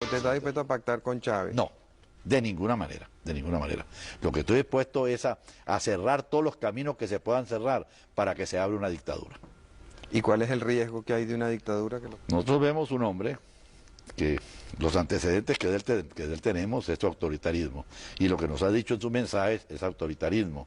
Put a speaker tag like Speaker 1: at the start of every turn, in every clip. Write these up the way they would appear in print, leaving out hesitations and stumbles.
Speaker 1: ¿Usted está dispuesto a pactar con Chávez?
Speaker 2: No, de ninguna manera, de ninguna manera. Lo que estoy dispuesto es a cerrar todos los caminos que se puedan cerrar para que se abra una dictadura.
Speaker 1: ¿Y cuál es el riesgo que hay de una dictadura?
Speaker 2: Nosotros vemos un hombre que los antecedentes que de él tenemos es su autoritarismo, y lo que nos ha dicho en sus mensajes es autoritarismo,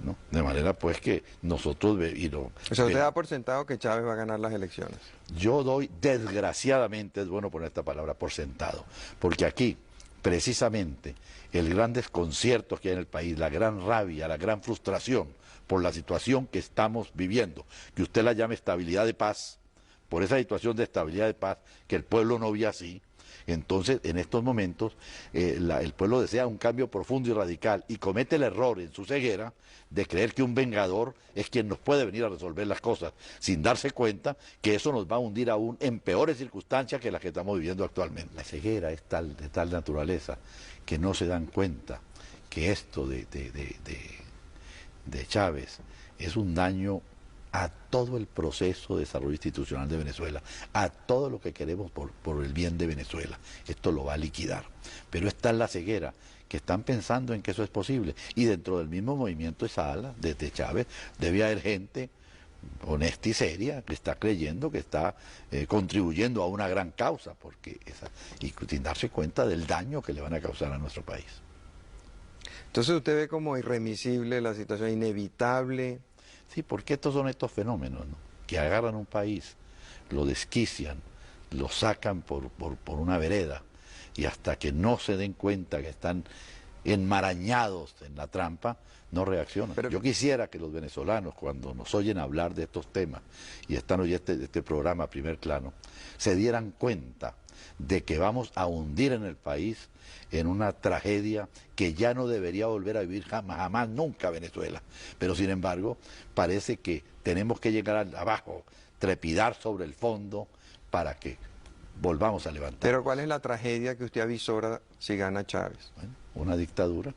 Speaker 2: ¿no? De manera pues que nosotros...
Speaker 1: O sea, usted da por sentado que Chávez va a ganar las elecciones.
Speaker 2: Yo doy, desgraciadamente, es bueno poner esta palabra, por sentado, porque aquí, precisamente, el gran desconcierto que hay en el país, la gran rabia, la gran frustración por la situación que estamos viviendo, que usted la llame estabilidad de paz, por esa situación de estabilidad de paz que el pueblo no vio así. Entonces, en estos momentos, el pueblo desea un cambio profundo y radical y comete el error en su ceguera de creer que un vengador es quien nos puede venir a resolver las cosas, sin darse cuenta que eso nos va a hundir aún en peores circunstancias que las que estamos viviendo actualmente. La ceguera es de tal naturaleza que no se dan cuenta que esto de Chávez es un daño a todo el proceso de desarrollo institucional de Venezuela, a todo lo que queremos por el bien de Venezuela. Esto lo va a liquidar. Pero está en la ceguera, que están pensando en que eso es posible. Y dentro del mismo movimiento esa ala, desde Chávez, debe haber gente honesta y seria que está creyendo que está contribuyendo a una gran causa, y sin darse cuenta del daño que le van a causar a nuestro país.
Speaker 1: Entonces usted ve como irremisible la situación, inevitable.
Speaker 2: Sí, porque estos son estos fenómenos, ¿no? Que agarran un país, lo desquician, lo sacan por una vereda, y hasta que no se den cuenta que están enmarañados en la trampa, no reaccionan. Pero yo quisiera que los venezolanos, cuando nos oyen hablar de estos temas, y están oyendo este programa Primer Plano, se dieran cuenta de que vamos a hundir en el país en una tragedia que ya no debería volver a vivir jamás, nunca Venezuela. Pero sin embargo, parece que tenemos que llegar abajo, trepidar sobre el fondo para que volvamos a levantar.
Speaker 1: Pero ¿cuál es la tragedia que usted avisora si gana Chávez?
Speaker 2: Bueno, una dictadura.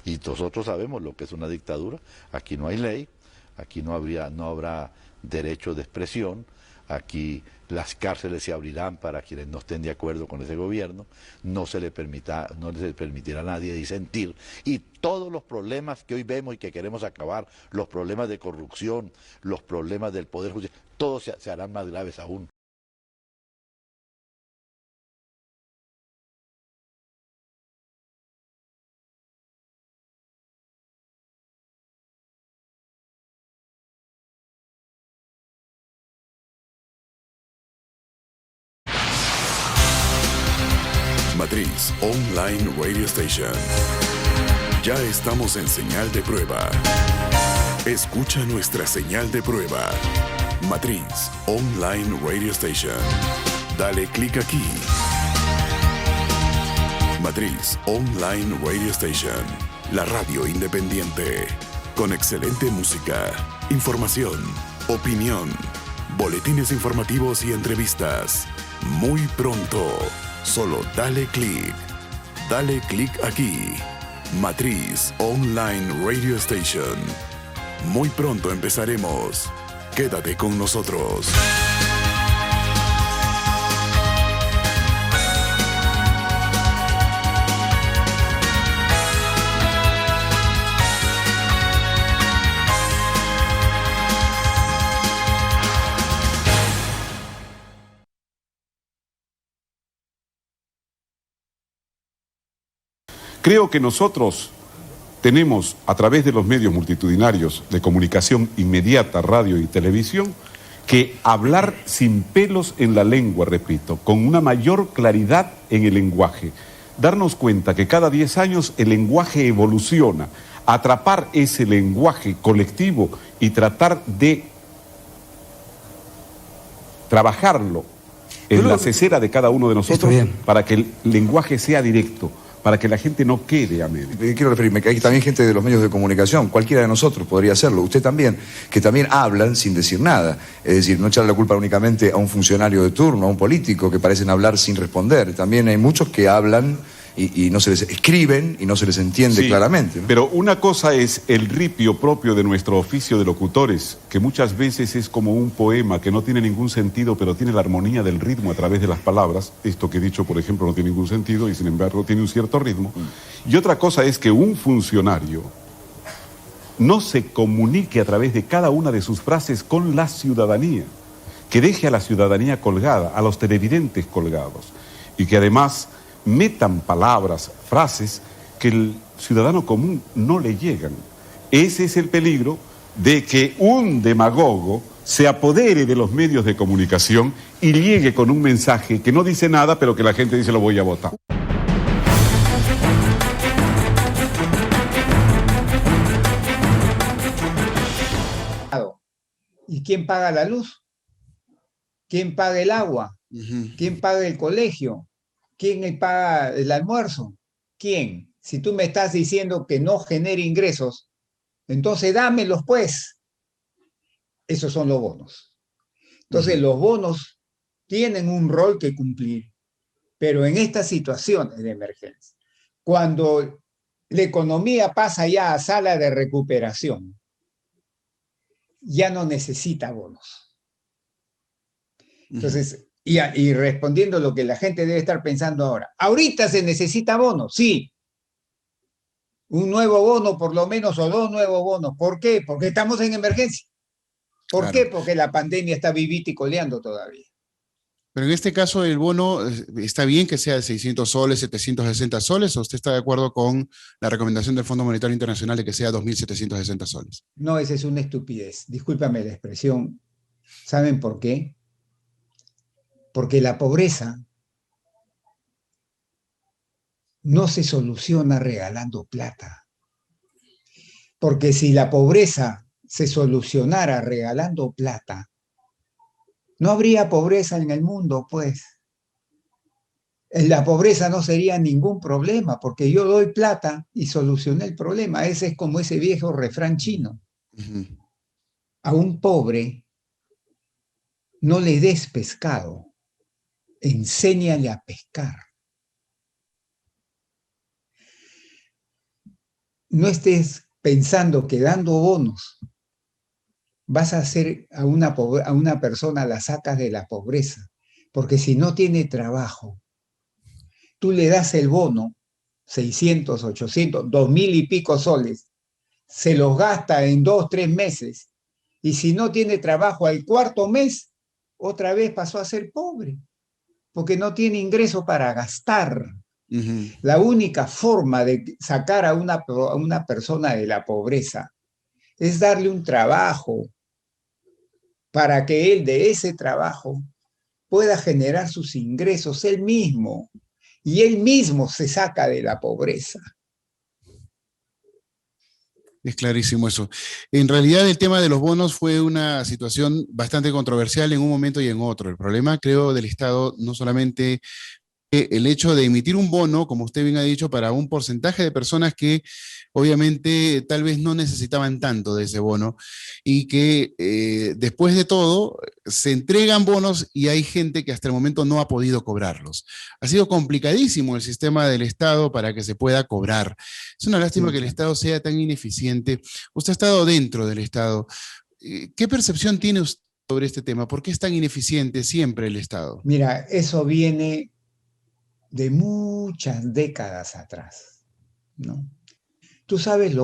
Speaker 2: Y nosotros sabemos lo que es una dictadura. Aquí no hay ley, aquí no habrá derecho de expresión. Aquí las cárceles se abrirán para quienes no estén de acuerdo con ese gobierno, no se le permitirá a nadie disentir, y todos los problemas que hoy vemos y que queremos acabar, los problemas de corrupción, los problemas del poder judicial, todos se harán más graves aún.
Speaker 3: Matriz Online Radio Station. Ya estamos en señal de prueba. Escucha nuestra señal de prueba. Matriz Online Radio Station. Dale clic aquí. Matriz Online Radio Station. La radio independiente. Con excelente música, información, opinión, boletines informativos y entrevistas. Muy pronto. Solo dale clic. Dale clic aquí. Matriz Online Radio Station. Muy pronto empezaremos. Quédate con nosotros.
Speaker 4: Creo que nosotros tenemos, a través de los medios multitudinarios de comunicación inmediata, radio y televisión, que hablar sin pelos en la lengua, repito, con una mayor claridad en el lenguaje. Darnos cuenta que cada 10 años el lenguaje evoluciona, atrapar ese lenguaje colectivo y tratar de trabajarlo en la cesera de cada uno de nosotros para que el lenguaje sea directo, para que la gente no quede a medio.
Speaker 5: Quiero referirme que hay también gente de los medios de comunicación, cualquiera de nosotros podría hacerlo, usted también, que también hablan sin decir nada, es decir, no echarle la culpa únicamente a un funcionario de turno, a un político, que parecen hablar sin responder. También hay muchos que hablan y no se les escriben y no se les entiende
Speaker 4: Sí,
Speaker 5: claramente, ¿no?
Speaker 4: pero una cosa es el ripio propio de nuestro oficio de locutores, que muchas veces es como un poema que no tiene ningún sentido, pero tiene la armonía del ritmo a través de las palabras. Esto que he dicho, por ejemplo, no tiene ningún sentido y sin embargo tiene un cierto ritmo. Y otra cosa es que un funcionario no se comunique a través de cada una de sus frases con la ciudadanía, que deje a la ciudadanía colgada, a los televidentes colgados, y que además metan palabras, frases que el ciudadano común no le llegan. Ese es el peligro de que un demagogo se apodere de los medios de comunicación y llegue con un mensaje que no dice nada, pero que la gente dice lo voy a votar.
Speaker 6: ¿Y quién paga la luz? ¿Quién paga el agua? ¿Quién paga el colegio? ¿Quién paga el almuerzo? ¿Quién? Si tú me estás diciendo que no genere ingresos, entonces dámelos pues. Esos son los bonos. Entonces los bonos tienen un rol que cumplir, pero en estas situaciones de emergencia, cuando la economía pasa ya a sala de recuperación, ya no necesita bonos. Entonces, y respondiendo a lo que la gente debe estar pensando ahora, ¿ahorita se necesita bonos? Sí. Un nuevo bono por lo menos o dos nuevos bonos. ¿Por qué? Porque estamos en emergencia. ¿Por qué? Porque la pandemia está vivita y coleando todavía.
Speaker 7: Pero en este caso el bono, ¿está bien que sea de 600 soles, 760 soles, o usted está de acuerdo con la recomendación del Fondo Monetario Internacional de que sea 2.760 soles?
Speaker 6: No, esa es una estupidez. Discúlpame la expresión. ¿Saben por qué? Porque la pobreza no se soluciona regalando plata. Porque si la pobreza se solucionara regalando plata, no habría pobreza en el mundo, pues. La pobreza no sería ningún problema, porque yo doy plata y solucioné el problema. Ese es como ese viejo refrán chino. A un pobre no le des pescado, enséñale a pescar. No estés pensando que dando bonos vas a hacer a una persona la sacas de la pobreza, porque si no tiene trabajo, tú le das el bono, 600, 800, 2.000 y pico soles, se los gasta en 2, 3 meses, y si no tiene trabajo al cuarto mes, otra vez pasó a ser pobre, porque no tiene ingreso para gastar. La única forma de sacar a una persona de la pobreza es darle un trabajo para que él de ese trabajo pueda generar sus ingresos él mismo y él mismo se saca de la pobreza.
Speaker 7: Es clarísimo eso. En realidad el tema de los bonos fue una situación bastante controversial en un momento y en otro. El problema, creo, del Estado no solamente el hecho de emitir un bono, como usted bien ha dicho, para un porcentaje de personas que obviamente tal vez no necesitaban tanto de ese bono y que después de todo se entregan bonos y hay gente que hasta el momento no ha podido cobrarlos. Ha sido complicadísimo el sistema del Estado para que se pueda cobrar. Es una lástima que el Estado sea tan ineficiente. Usted ha estado dentro del Estado. ¿Qué percepción tiene usted sobre este tema? ¿Por qué es tan ineficiente siempre el Estado?
Speaker 6: Mira, eso viene de muchas décadas atrás, ¿no? Tú sabes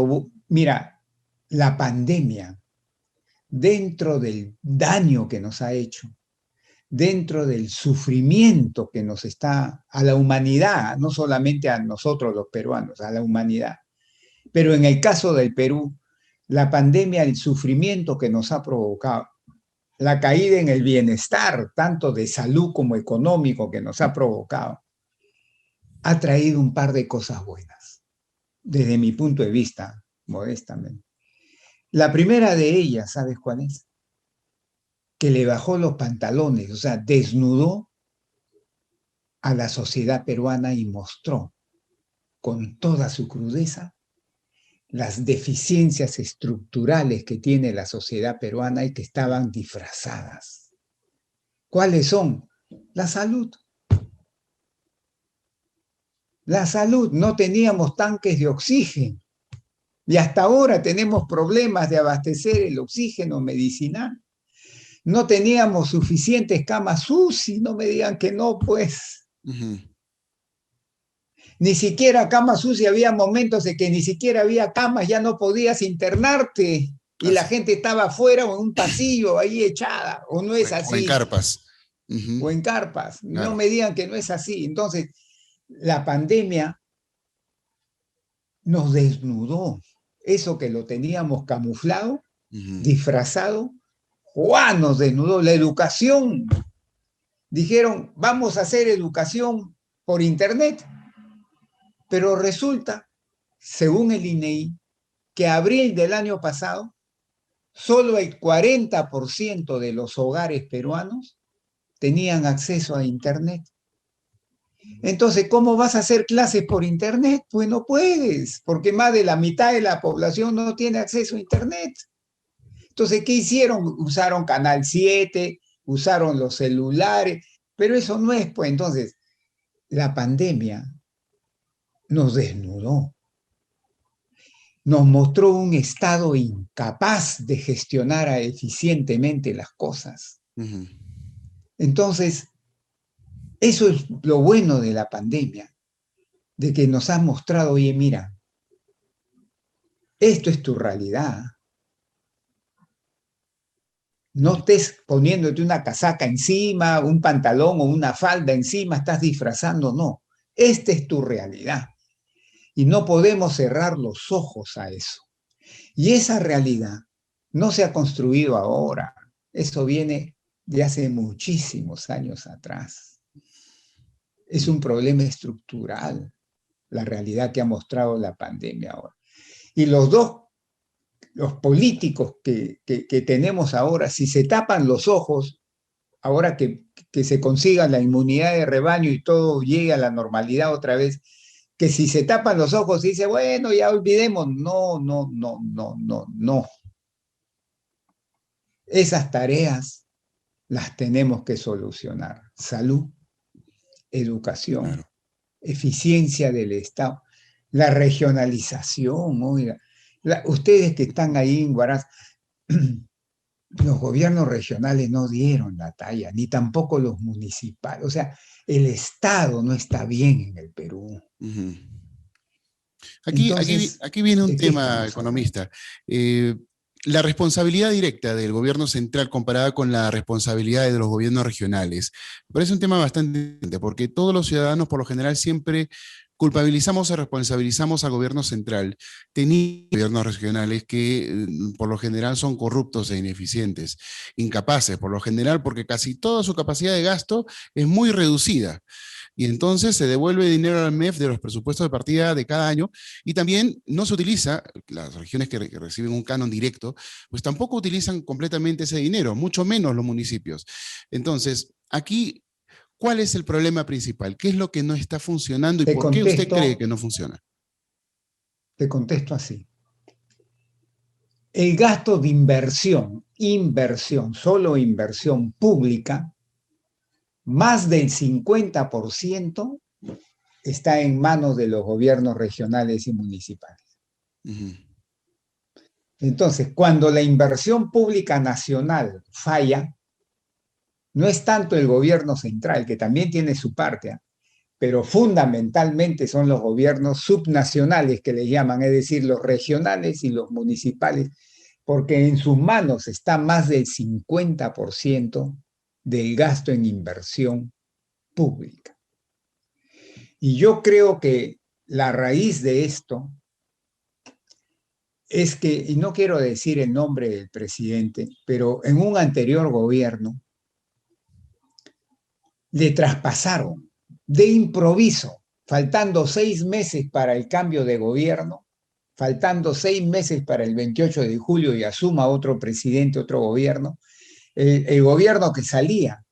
Speaker 6: mira, la pandemia, dentro del daño que nos ha hecho, dentro del sufrimiento que nos está a la humanidad, no solamente a nosotros los peruanos, a la humanidad. Pero en el caso del Perú, la pandemia, el sufrimiento que nos ha provocado, la caída en el bienestar, tanto de salud como económico que nos ha provocado, ha traído un par de cosas buenas, desde mi punto de vista, modestamente. La primera de ellas, ¿sabes cuál es? Que le bajó los pantalones, o sea, desnudó a la sociedad peruana y mostró con toda su crudeza las deficiencias estructurales que tiene la sociedad peruana y que estaban disfrazadas. ¿Cuáles son? La salud. La salud, no teníamos tanques de oxígeno. Y hasta ahora tenemos problemas de abastecer el oxígeno medicinal. No teníamos suficientes camas UCI, no me digan que no, pues. Ni siquiera camas UCI, había momentos en que ni siquiera había camas, ya no podías internarte. Y la gente estaba afuera o en un pasillo ahí echada, o no es así.
Speaker 7: O en carpas.
Speaker 6: O en carpas.
Speaker 7: Claro.
Speaker 6: No me digan que no es así. Entonces, la pandemia nos desnudó. Eso que lo teníamos camuflado, disfrazado, ¡guau! Nos desnudó. La educación. Dijeron, vamos a hacer educación por internet. Pero resulta, según el INEI, que abril del año pasado, solo el 40% de los hogares peruanos tenían acceso a internet. Entonces, ¿cómo vas a hacer clases por internet? Pues no puedes, porque más de la mitad de la población no tiene acceso a internet. Entonces, ¿qué hicieron? Usaron Canal 7, usaron los celulares, pero eso no es, pues entonces, la pandemia nos desnudó. Nos mostró un Estado incapaz de gestionar eficientemente las cosas. Entonces, eso es lo bueno de la pandemia, de que nos ha mostrado, oye, mira, esto es tu realidad. No estés poniéndote una casaca encima, un pantalón o una falda encima, estás disfrazando, no. Esta es tu realidad. Y no podemos cerrar los ojos a eso. Y esa realidad no se ha construido ahora. Eso viene de hace muchísimos años atrás. Es un problema estructural, la realidad que ha mostrado la pandemia ahora. Y los políticos que tenemos ahora, si se tapan los ojos, ahora que se consiga la inmunidad de rebaño y todo llegue a la normalidad otra vez, que si se tapan los ojos y dice, bueno, ya olvidemos, no. Esas tareas las tenemos que solucionar. Salud, educación, eficiencia del Estado, la regionalización, oiga. Ustedes que están ahí en Huaraz, los gobiernos regionales no dieron la talla, ni tampoco los municipales. O sea, el Estado no está bien en el Perú.
Speaker 7: Aquí viene un tema, economista. La responsabilidad directa del gobierno central comparada con la responsabilidad de los gobiernos regionales. Me parece un tema bastante interesante, porque todos los ciudadanos por lo general siempre culpabilizamos o responsabilizamos al gobierno central, teniendo gobiernos regionales que por lo general son corruptos e ineficientes, incapaces por lo general, porque casi toda su capacidad de gasto es muy reducida. Y entonces se devuelve dinero al MEF de los presupuestos de partida de cada año, y también no se utiliza, las regiones que reciben un canon directo, pues tampoco utilizan completamente ese dinero, mucho menos los municipios. Entonces, aquí, ¿cuál es el problema principal? ¿Qué es lo que no está funcionando y por qué usted cree que no funciona?
Speaker 6: Te contesto así. El gasto de inversión, solo inversión pública, más del 50% está en manos de los gobiernos regionales y municipales. Entonces, cuando la inversión pública nacional falla, no es tanto el gobierno central, que también tiene su parte, pero fundamentalmente son los gobiernos subnacionales que le llaman, es decir, los regionales y los municipales, porque en sus manos está más del 50% del gasto en inversión pública. Y yo creo que la raíz de esto es que, y no quiero decir el nombre del presidente, pero en un anterior gobierno le traspasaron de improviso, faltando 6 meses para el cambio de gobierno, faltando 6 meses para el 28 de julio y asuma otro presidente, otro gobierno, el gobierno que salía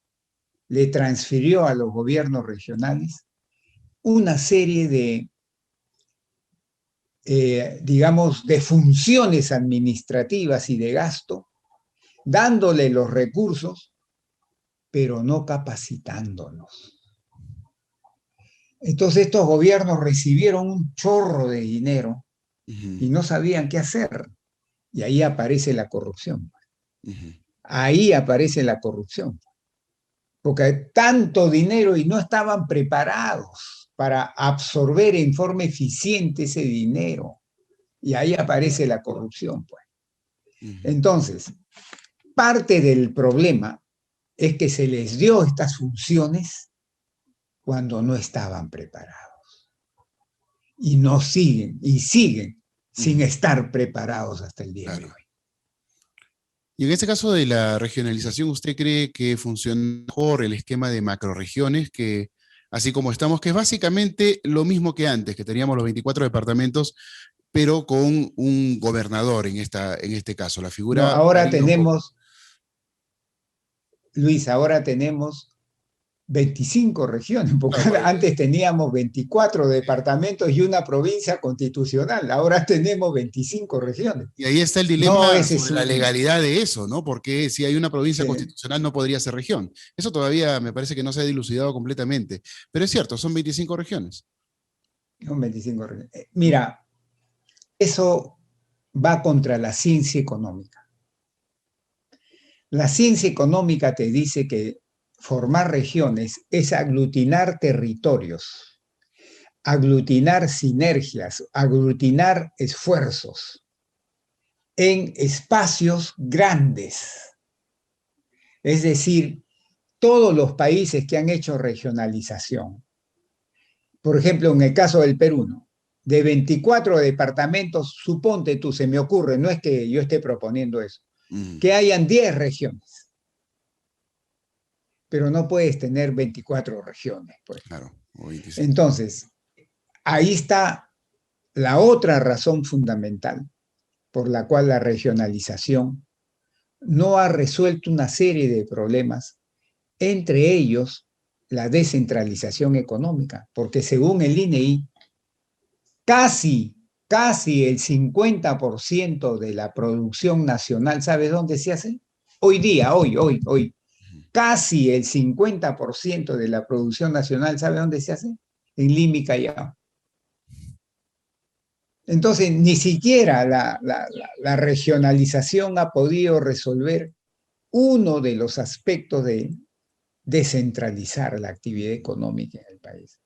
Speaker 6: le transfirió a los gobiernos regionales una serie de, digamos, de funciones administrativas y de gasto, dándole los recursos, pero no capacitándonos. Entonces estos gobiernos recibieron un chorro de dinero y no sabían qué hacer. Y ahí aparece la corrupción. Ahí aparece la corrupción. Porque hay tanto dinero y no estaban preparados para absorber en forma eficiente ese dinero. Y ahí aparece la corrupción, pues. Entonces, parte del problema es que se les dio estas funciones cuando no estaban preparados. Y no siguen, y siguen sin estar preparados hasta el día de hoy.
Speaker 7: Y en este caso de la regionalización, ¿usted cree que funciona mejor el esquema de macroregiones, que así como estamos, que es básicamente lo mismo que antes, que teníamos los 24 departamentos, pero con un gobernador en este caso? La
Speaker 6: No,
Speaker 7: figura
Speaker 6: ahora
Speaker 7: varía un poco.
Speaker 6: tenemos, Luis, ahora tenemos 25 regiones, porque
Speaker 7: Claro,
Speaker 6: antes teníamos 24 departamentos y una provincia constitucional, ahora tenemos 25 regiones.
Speaker 7: y ahí está el
Speaker 6: No,
Speaker 7: dilema
Speaker 6: ese es
Speaker 7: sobre la legalidad de eso, ¿no? Porque si hay una provincia constitucional no podría ser región. Eso todavía me parece que no se ha dilucidado completamente. Pero es cierto, son 25 regiones.
Speaker 6: son 25 regiones. Mira, eso va contra la ciencia económica. La ciencia económica te dice que formar regiones es aglutinar territorios, aglutinar sinergias, aglutinar esfuerzos en espacios grandes. Es decir, todos los países que han hecho regionalización, por ejemplo, en el caso del Perú, ¿no? De 24 departamentos, suponte tú, se me ocurre, no es que yo esté proponiendo eso, que hayan 10 regiones. Pero no puedes tener 24 regiones, pues.
Speaker 7: Claro, o 25.
Speaker 6: Entonces, ahí está la otra razón fundamental por la cual la regionalización no ha resuelto una serie de problemas, entre ellos la descentralización económica, porque según el INEI, casi el 50% de la producción nacional, ¿sabes dónde se hace? Hoy día, hoy. Casi el 50% de la producción nacional, ¿sabe dónde se hace? En Lima y Callao. Entonces, ni siquiera la regionalización ha podido resolver uno de los aspectos de descentralizar la actividad económica en el país.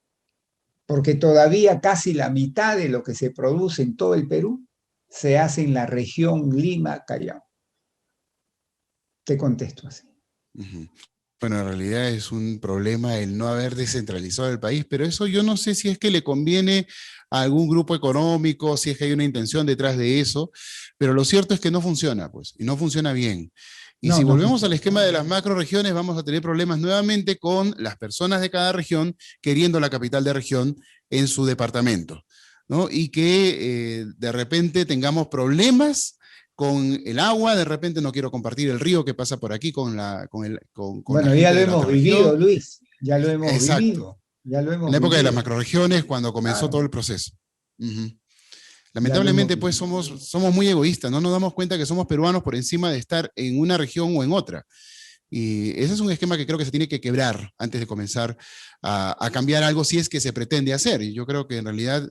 Speaker 6: Porque todavía casi la mitad de lo que se produce en todo el Perú se hace en la región Lima-Callao. Te contesto así.
Speaker 7: Bueno, en realidad es un problema el no haber descentralizado el país, pero eso yo no sé si es que le conviene a algún grupo económico, si es que hay una intención detrás de eso, pero lo cierto es que no funciona, pues, y no funciona bien. Y si volvemos al esquema de las macroregiones, vamos a tener problemas nuevamente con las personas de cada región queriendo la capital de región en su departamento, ¿no? Y que de repente tengamos problemas con el agua, de repente no quiero compartir el río que pasa por aquí con la
Speaker 6: bueno,
Speaker 7: la
Speaker 6: ya
Speaker 7: gente
Speaker 6: lo
Speaker 7: de la
Speaker 6: hemos
Speaker 7: otra
Speaker 6: vivido,
Speaker 7: región.
Speaker 6: Luis, ya lo hemos
Speaker 7: Exacto.
Speaker 6: vivido. Ya lo hemos
Speaker 7: en la época de las
Speaker 6: vivido.
Speaker 7: macroregiones, cuando comenzó
Speaker 6: Claro.
Speaker 7: todo el proceso. Lamentablemente, pues somos muy egoístas, no nos damos cuenta que somos peruanos por encima de estar en una región o en otra. Y ese es un esquema que creo que se tiene que quebrar antes de comenzar a cambiar algo, si es que se pretende hacer. Y yo creo que en realidad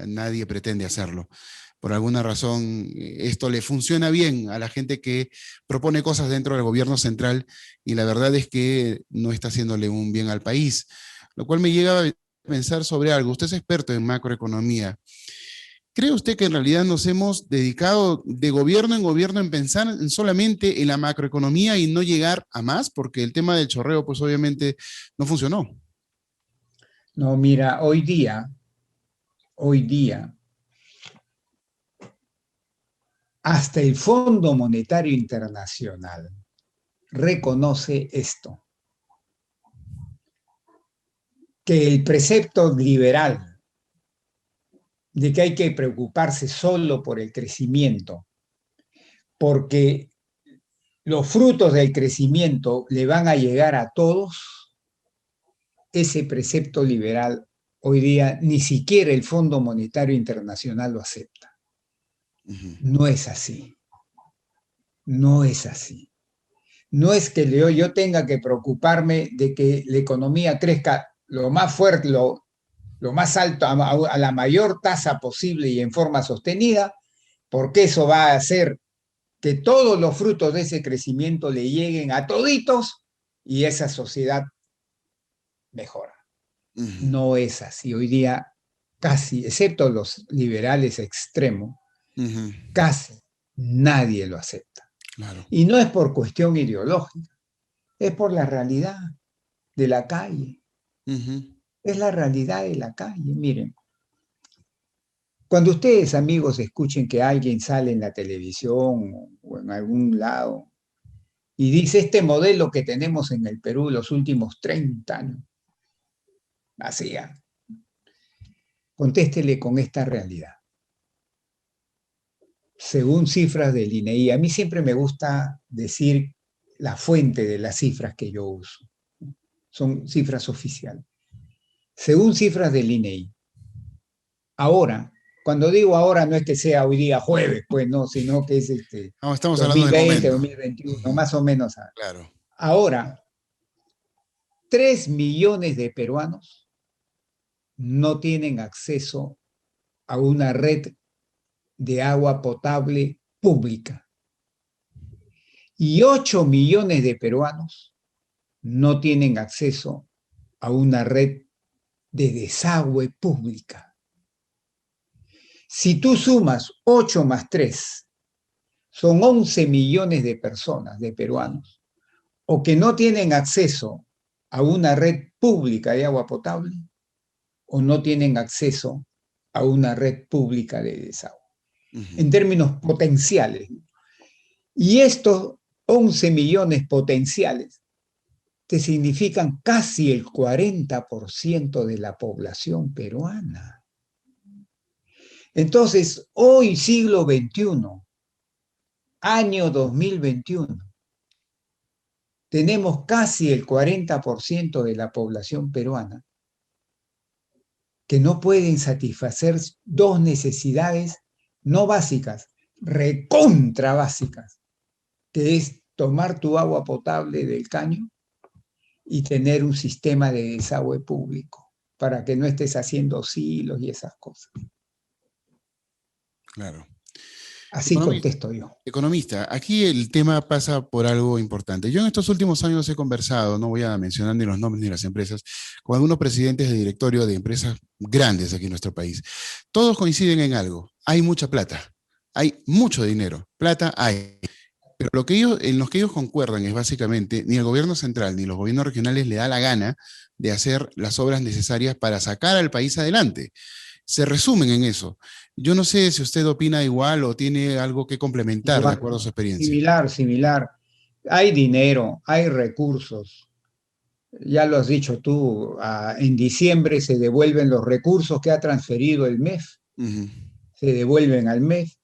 Speaker 7: nadie pretende hacerlo. Por alguna razón, esto le funciona bien a la gente que propone cosas dentro del gobierno central, y la verdad es que no está haciéndole un bien al país. Lo cual me llega a pensar sobre algo. Usted es experto en macroeconomía. ¿Cree usted que en realidad nos hemos dedicado de gobierno en gobierno en pensar solamente en la macroeconomía y no llegar a más? Porque el tema del chorreo, pues obviamente no funcionó.
Speaker 6: No, mira, hoy día, hasta el Fondo Monetario Internacional reconoce esto, que el precepto liberal de que hay que preocuparse solo por el crecimiento, porque los frutos del crecimiento le van a llegar a todos, ese precepto liberal hoy día ni siquiera el Fondo Monetario Internacional lo acepta. No es así. No es así. No es que yo tenga que preocuparme de que la economía crezca lo más fuerte, lo más alto, a la mayor tasa posible y en forma sostenida, porque eso va a hacer que todos los frutos de ese crecimiento le lleguen a toditos y esa sociedad mejora. No es así. Hoy día casi, excepto los liberales extremos, casi nadie lo acepta.
Speaker 7: Claro.
Speaker 6: Y no es por cuestión ideológica, es por la realidad de la calle. Es la realidad de la calle. Miren, cuando ustedes, amigos, escuchen que alguien sale en la televisión o en algún lado y dice este modelo que tenemos en el Perú los últimos 30 años, vacía, contéstele con esta realidad. Según cifras del INEI, a mí siempre me gusta decir la fuente de las cifras que yo uso. Son cifras oficiales. Según cifras del INEI, ahora, cuando digo ahora no es que sea hoy día jueves, pues no, sino que es
Speaker 7: No, estamos
Speaker 6: 2020,
Speaker 7: hablando del
Speaker 6: 2021, más o menos.
Speaker 7: Claro.
Speaker 6: Ahora, 3 millones de peruanos no tienen acceso a una red de agua potable pública. Y 8 millones de peruanos no tienen acceso a una red de desagüe pública. Si tú sumas 8 más 3, son 11 millones de personas, de peruanos, o que no tienen acceso a una red pública de agua potable, o no tienen acceso a una red pública de desagüe, en términos potenciales. Y estos 11 millones potenciales te significan casi el 40% de la población peruana. Entonces, hoy siglo XXI, año 2021, tenemos casi el 40% de la población peruana que no pueden satisfacer dos necesidades no básicas, recontra básicas, que es tomar tu agua potable del caño y tener un sistema de desagüe público para que no estés haciendo silos y esas cosas.
Speaker 7: Claro.
Speaker 6: Así contesto yo.
Speaker 7: Economista, aquí el tema pasa por algo importante. Yo en estos últimos años he conversado, no voy a mencionar ni los nombres ni las empresas, con algunos presidentes de directorio de empresas grandes aquí en nuestro país. Todos coinciden en algo, hay mucha plata, hay mucho dinero, plata hay. Pero en lo que ellos concuerdan es básicamente, ni el gobierno central ni los gobiernos regionales le da la gana de hacer las obras necesarias para sacar al país adelante. Se resumen en eso. Yo no sé si usted opina igual o tiene algo que complementar de acuerdo a su experiencia.
Speaker 6: Similar. Hay dinero, hay recursos. Ya lo has dicho tú, en diciembre se devuelven los recursos que ha transferido el MEF. Se devuelven al MEF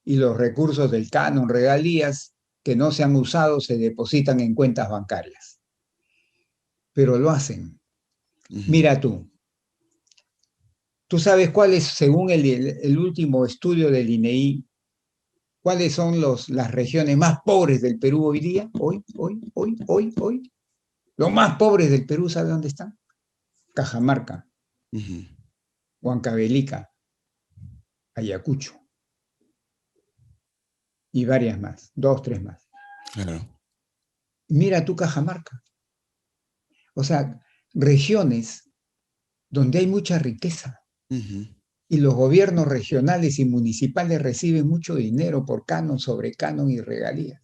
Speaker 6: y los recursos del canon, regalías que no se han usado se depositan en cuentas bancarias. Pero lo hacen. Mira tú. ¿Tú sabes cuáles, según el último estudio del INEI, cuáles son las regiones más pobres del Perú hoy día? Hoy. Los más pobres del Perú, ¿sabe dónde están? Cajamarca, Huancavelica, Ayacucho y varias más, 2, 3 más.
Speaker 7: Claro.
Speaker 6: Mira tú Cajamarca. O sea, regiones donde hay mucha riqueza. Y los gobiernos regionales y municipales reciben mucho dinero por canon, sobre canon y regalías.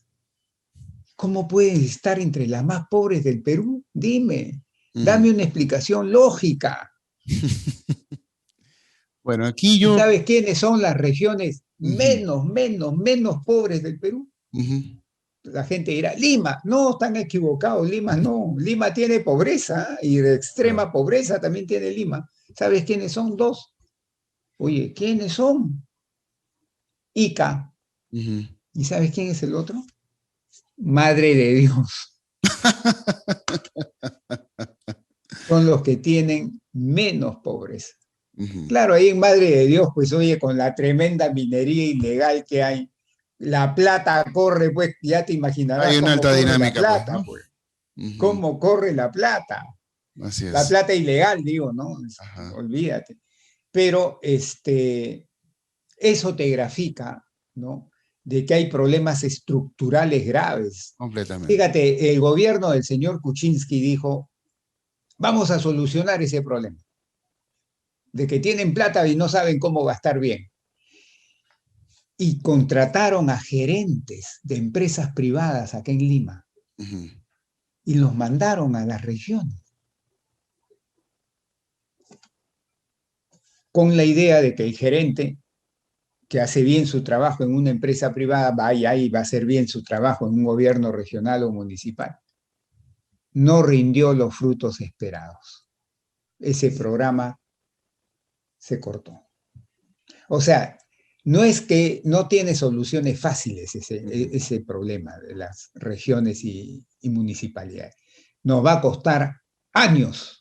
Speaker 6: ¿Cómo pueden estar entre las más pobres del Perú? Dime, dame una explicación lógica.
Speaker 7: Bueno, aquí yo...
Speaker 6: ¿Sabes quiénes son las regiones menos pobres del Perú? La gente dirá, Lima. No, están equivocados, Lima no. Lima tiene pobreza y de extrema pobreza también tiene Lima. ¿Sabes quiénes son? 2. Oye, ¿quiénes son? Ica. ¿Y sabes quién es el otro? Madre de Dios. Son los que tienen menos pobreza. Claro, ahí en Madre de Dios, pues oye, con la tremenda minería ilegal que hay, la plata corre, pues ya te imaginarás.
Speaker 7: Hay una alta dinámica.
Speaker 6: La plata, pues. ¿Cómo corre la plata?
Speaker 7: Así es.
Speaker 6: La plata ilegal, digo, ¿no?
Speaker 7: Ajá.
Speaker 6: Olvídate. Pero eso te grafica, ¿no? De que hay problemas estructurales graves.
Speaker 7: Completamente.
Speaker 6: Fíjate, el gobierno del señor Kuczynski dijo, vamos a solucionar ese problema, de que tienen plata y no saben cómo gastar bien. Y contrataron a gerentes de empresas privadas acá en Lima y los mandaron a las regiones con la idea de que el gerente que hace bien su trabajo en una empresa privada vaya y va a hacer bien su trabajo en un gobierno regional o municipal. No rindió los frutos esperados. Ese programa se cortó. O sea, no es que no tiene soluciones fáciles ese problema de las regiones y municipalidades. Nos va a costar años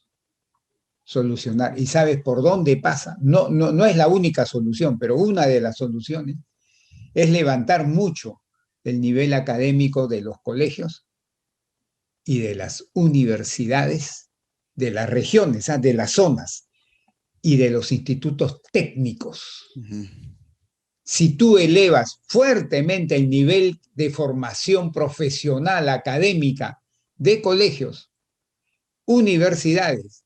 Speaker 6: solucionar. ¿Y sabes por dónde pasa? No es la única solución, pero una de las soluciones es levantar mucho el nivel académico de los colegios y de las universidades, de las regiones, de las zonas y de los institutos técnicos. Si tú elevas fuertemente el nivel de formación profesional, académica de colegios, universidades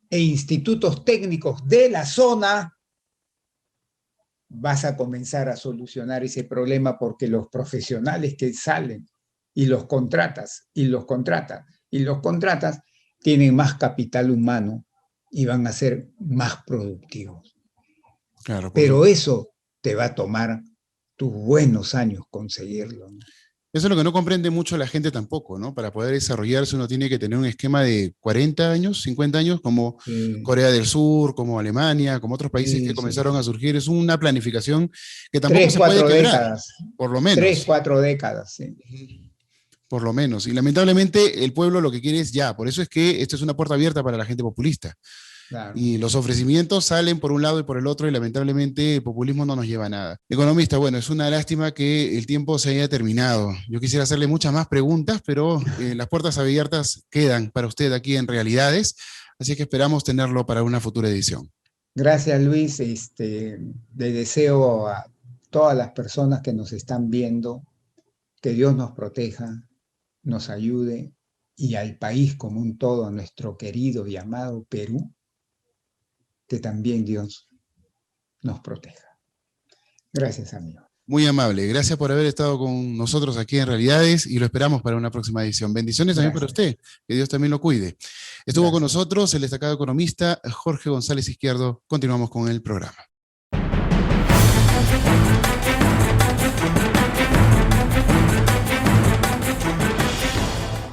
Speaker 6: e institutos técnicos de la zona, vas a comenzar a solucionar ese problema porque los profesionales que salen y los contratas, tienen más capital humano y van a ser más productivos.
Speaker 7: Claro,
Speaker 6: pero eso te va a tomar tus buenos años conseguirlo, ¿no?
Speaker 7: Eso es lo que no comprende mucho la gente tampoco, ¿no? Para poder desarrollarse uno tiene que tener un esquema de 40 años, 50 años, como Corea del Sur, como Alemania, como otros países que comenzaron a surgir. Es una planificación que tampoco se puede quebrar,
Speaker 6: décadas,
Speaker 7: por lo menos.
Speaker 6: 3, 4 décadas, sí.
Speaker 7: Por lo menos. Y lamentablemente el pueblo lo que quiere es ya. Por eso es que esto es una puerta abierta para la gente populista. Claro. Y los ofrecimientos salen por un lado y por el otro y lamentablemente el populismo no nos lleva a nada. Economista, bueno, es una lástima que el tiempo se haya terminado. Yo quisiera hacerle muchas más preguntas, pero las puertas abiertas quedan para usted aquí en Realidades, así que esperamos tenerlo para una futura edición.
Speaker 6: Gracias, Luis. Le deseo a todas las personas que nos están viendo que Dios nos proteja, nos ayude y al país como un todo, a nuestro querido y amado Perú, que también Dios nos proteja. Gracias, amigo.
Speaker 7: Muy amable. Gracias por haber estado con nosotros aquí en Realidades y lo esperamos para una próxima edición. Bendiciones también para usted. Que Dios también lo cuide. Estuvo con nosotros el destacado economista Jorge González Izquierdo. Continuamos con el programa.